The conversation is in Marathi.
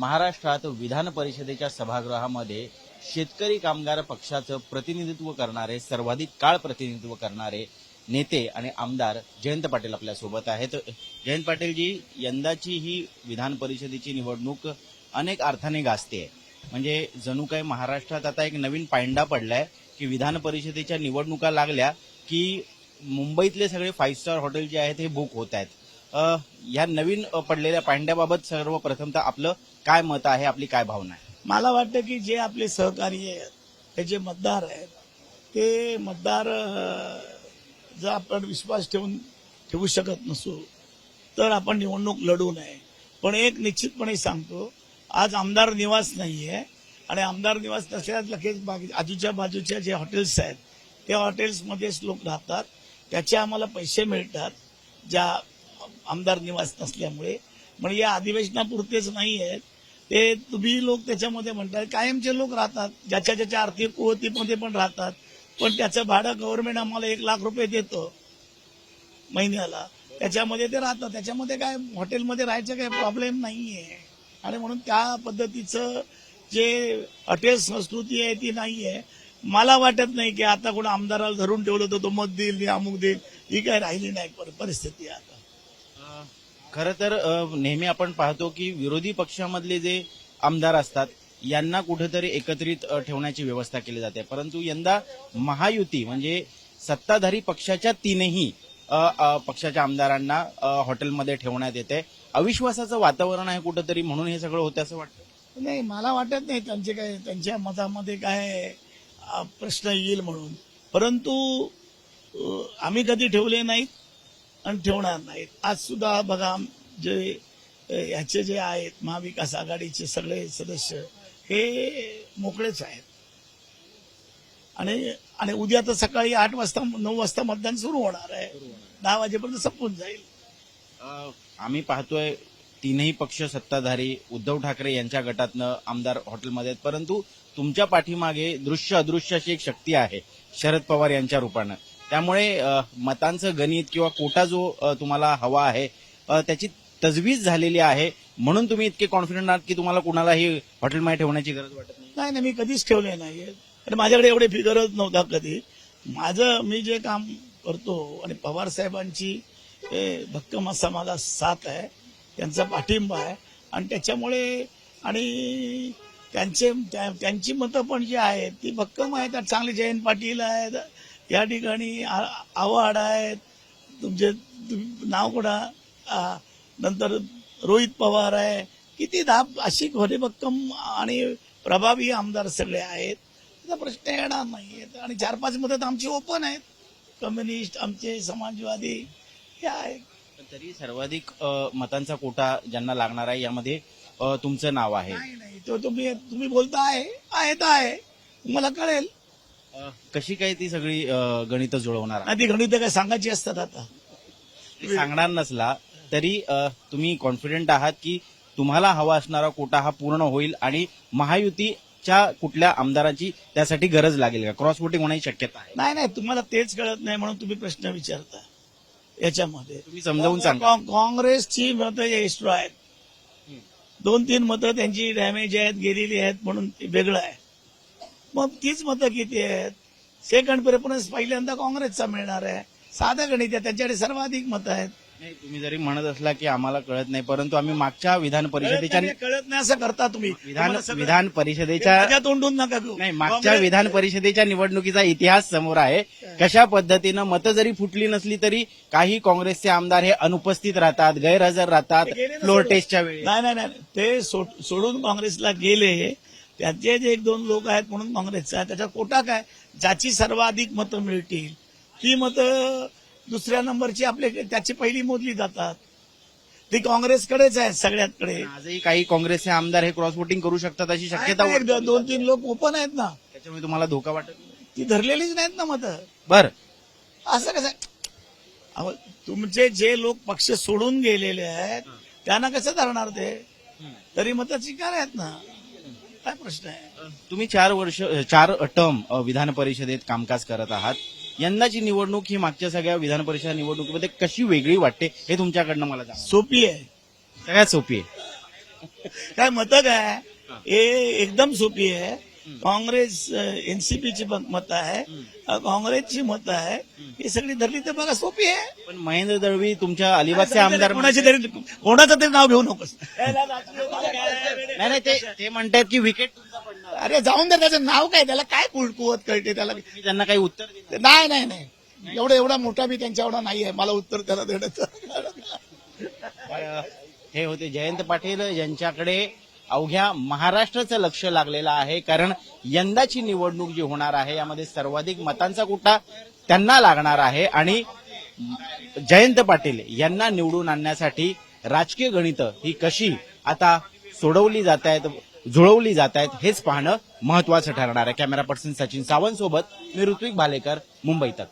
महाराष्ट्रात विधान परिषदेच्या सभागृहामध्ये शेतकरी कामगार पक्षाचं प्रतिनिधित्व करणारे, सर्वाधिक काळ प्रतिनिधित्व करणारे नेते आणि आमदार जयंत पाटील आपल्या सोबत आहेत. जयंत पाटीलजी, यंदाची ही विधान परिषदेची निवडणूक अनेक अर्थाने गाजते. म्हणजे जणू काही महाराष्ट्रात आता एक नवीन पायंडा पडलाय की विधान परिषदेच्या निवडणुका लागल्या की मुंबईतले सगळे 5 स्टार हॉटेल जे आहेत हे बुक होत आहेत. या नवीन पडलेल्या पायंड्याबाबत सर्वप्रथमतः आपलं काय मत आहे, आपली काय भावना आहे? मला वाटतं की जे आपले सहकारी आहेत, हे जे मतदार आहेत, ते मतदार जर आपण विश्वास ठेवू शकत नसू तर आपण निवडणूक लढू नये. पण एक निश्चितपणे सांगतो, आज आमदार निवास नाहीये आणि आमदार निवास नसल्यास लगेच आजूच्या बाजूच्या जे हॉटेल्स आहेत त्या हॉटेल्समध्येच लोक राहतात, त्याचे आम्हाला पैसे मिळतात ज्या आमदार निवास नसल्यामुळे. म्हणजे या अधिवेशनापुरतेच नाही आहेत ते, तुम्ही लोक त्याच्यामध्ये म्हणतात कायमचे लोक राहतात, ज्याच्या ज्याच्या आर्थिक कुवतीमध्ये पण राहतात, पण त्याचं भाडं गव्हर्नमेंट आम्हाला 1 लाख रुपये देतो महिन्याला, त्याच्यामध्ये ते राहतात. त्याच्यामध्ये काय हॉटेलमध्ये राहायचं काही प्रॉब्लेम नाहीये. आणि म्हणून त्या पद्धतीचं जे हॉटेल संस्कृती आहे ती नाहीये. मला वाटत नाही की आता कोण आमदाराला धरून ठेवलं तर तो मत देईल, अमुक देईल, ही काय राहिली नाही परिस्थिती आता. खरं तर नेहमी आपण पाहतो की विरोधी पक्षामधले जे आमदार असतात यांना कुठेतरी एकत्रित ठेवण्याची व्यवस्था केली जाते, परंतु यंदा महायुती म्हणजे सत्ताधारी पक्षाच्या 3ही पक्षाच्या आमदारांना हॉटेलमध्ये ठेवण्यात येते. अविश्वासाचं वातावरण आहे कुठेतरी, म्हणून हे सगळं होतं असं वाटतं? नाही, मला वाटत नाही त्यांच्या मतामध्ये काय प्रश्न येईल म्हणून. परंतु आम्ही कधी ठेवले नाहीत आणि ठेवणार नाहीत. आज सुद्धा बघा, जे ह्याचे जे आहेत महाविकास आघाडीचे सगळे सदस्य हे मोकळेच आहेत. आणि उद्या तर सकाळी 8 वाजता 9 वाजता मतदान सुरू होणार आहे, 10 वाजेपर्यंत संपून जाईल. आम्ही पाहतोय 3ही पक्ष सत्ताधारी उद्धव ठाकरे यांच्या गटातनं आमदार हॉटेलमध्ये आहेत, परंतु तुमच्या पाठीमागे दृश्य अदृश्य अशी एक शक्ती आहे शरद पवार यांच्या रूपानं. त्यामुळे मतांचं गणित किंवा कोटा जो तुम्हाला हवा आहे त्याची तजवीज झालेली आहे, म्हणून तुम्ही इतके कॉन्फिडंट आहात की तुम्हाला कुणालाही हॉटेलमध्ये ठेवण्याची गरज वाटत नाही? नाही, मी कधीच ठेवले नाही आणि माझ्याकडे एवढे फिगरच नव्हता कधी. मी जे काम करतो आणि पवार साहेबांची भक्कम असा माझा साथ आहे, त्यांचा पाठिंबा आहे आणि त्याच्यामुळे आणि त्यांची मतं पण जी आहेत ती भक्कम आहेत. चांगले जयंत पाटील आहेत या ठिकाणी, आव्हाड आहेत, तुमचे नाव कोणा, नंतर रोहित पवार आहे, किती अशी खरे भक्कम आणि प्रभावी आमदार सगळे आहेत, त्याचा प्रश्न येणार नाही. आणि 4-5 मतं आमची ओपन आहेत, कम्युनिस्ट, आमचे समाजवादी हे आहेत. तरी सर्वाधिक मतांचा कोटा ज्यांना लागणार आहे यामध्ये तुमचं नाव आहे? नाही, तो तुम्ही बोलता आहे तुम्हाला कळेल. कशी काय ती सगळी गणितं जुळवणार? ती गणितं काय सांगायची असतात आता? सांगणार नसला तरी तुम्ही कॉन्फिडंट आहात की तुम्हाला हवा असणारा कोटा हा पूर्ण होईल आणि महायुतीच्या कुठल्या आमदाराची त्यासाठी गरज लागेल का? क्रॉस वोटिंग होण्याची शक्यता आहे? नाही, तुम्हाला तेच कळत नाही म्हणून तुम्ही प्रश्न विचारता. याच्यामध्ये तुम्ही समजावून सांगा. काँग्रेसची मतं एक्स्ट्रा आहेत, 2-3 मतं त्यांची डॅमेज आहेत, गेलेली आहेत, म्हणून ते वेगळं आहे. मग तीच मतं किती आहेत? सेकंड प्रेफरन्स पहिल्यांदा काँग्रेसचा मिळणार आहे. साधं गणित आहे, त्यांच्याकडे सर्वाधिक मतं आहेत. नाही, तुम्ही जरी म्हणत असला की आम्हाला कळत नाही, परंतु आम्ही मागच्या विधान परिषदेच्या कळत नाही असं करता तुम्ही. विधान परिषदेच्या तोंडून नका घेऊ. नाही, मागच्या विधान परिषदेच्या निवडणुकीचा इतिहास समोर आहे. कशा पद्धतीनं मतं जरी फुटली नसली तरी काही काँग्रेसचे आमदार हे अनुपस्थित राहतात, गैरहजर राहतात फ्लोर टेस्टच्या वेळी. नाही, ते सोडून काँग्रेसला गेले. त्याचे जे 1-2 लोक आहेत म्हणून काँग्रेसचा आहे. त्याचा कोटा काय, ज्याची सर्वाधिक मतं मिळतील ती मतं दुसऱ्या नंबरची त्याची पहिली मोजली जातात. ती काँग्रेसकडेच आहे सगळ्याकडे. आजही काही काँग्रेसचे आमदार हे क्रॉस वोटिंग करू शकतात अशी शक्यता? 2-3 लोक ओपन आहेत ना, त्याच्यामुळे तुम्हाला धोका वाटत नाही? ती धरलेलीच नाहीत ना मतं. बर, असं कसं? तुमचे जे लोक पक्ष सोडून गेलेले आहेत त्यांना कसं धरणार ते? तरी मतं स्वीकार आहेत ना, काय प्रश्न आहे? तुम्ही 4 टर्म विधान परिषदेत कामकाज करत आहात. यंदाची निवडणूक ही मागच्या सगळ्या विधान परिषद निवडणुकीमध्ये कशी वेगळी वाटते हे तुमच्याकडनं मला सांगा. सोपी आहे, सगळ्यात सोपी आहे. काय मतं काय हे एकदम सोपी आहे. काँग्रेस एनसीपीची मतं आहे, काँग्रेसची मतं आहे, ही सगळी धरली तर बघा सोपी आहे. पण महेंद्र दळवी तुमच्या अलिबागचे आमदार कोणाचं तरी नाव घेऊ नकोस. नाही नाही ते म्हणतात की विकेट तुमचा पडणार. अरे जाऊन दे, त्याचं नाव काय, त्याला काय कुवत कळते त्याला. तुम्ही त्यांना काही उत्तर दिलं नाही नाही नाही, एवढा मोठा मी त्यांच्या एवढा नाही आहे मला उत्तर त्याला देण्याचं. हे होते जयंत पाटील, यांच्याकडे अवघ्या महाराष्ट्राचं लक्ष लागलेलं आहे. कारण यंदाची निवडणूक जी होणार आहे यामध्ये सर्वाधिक मतांचा कुठा त्यांना लागणार आहे आणि जयंत पाटील यांना निवडून आणण्यासाठी राजकीय गणितं ही कशी आता सोडवली जात आहेत, जुळवली जात आहेत, हेच पाहणं महत्वाचं ठरणार आहे. कॅमेरा पर्सन सचिन सावंत सोबत मी ऋत्विक भालेकर, मुंबई तक.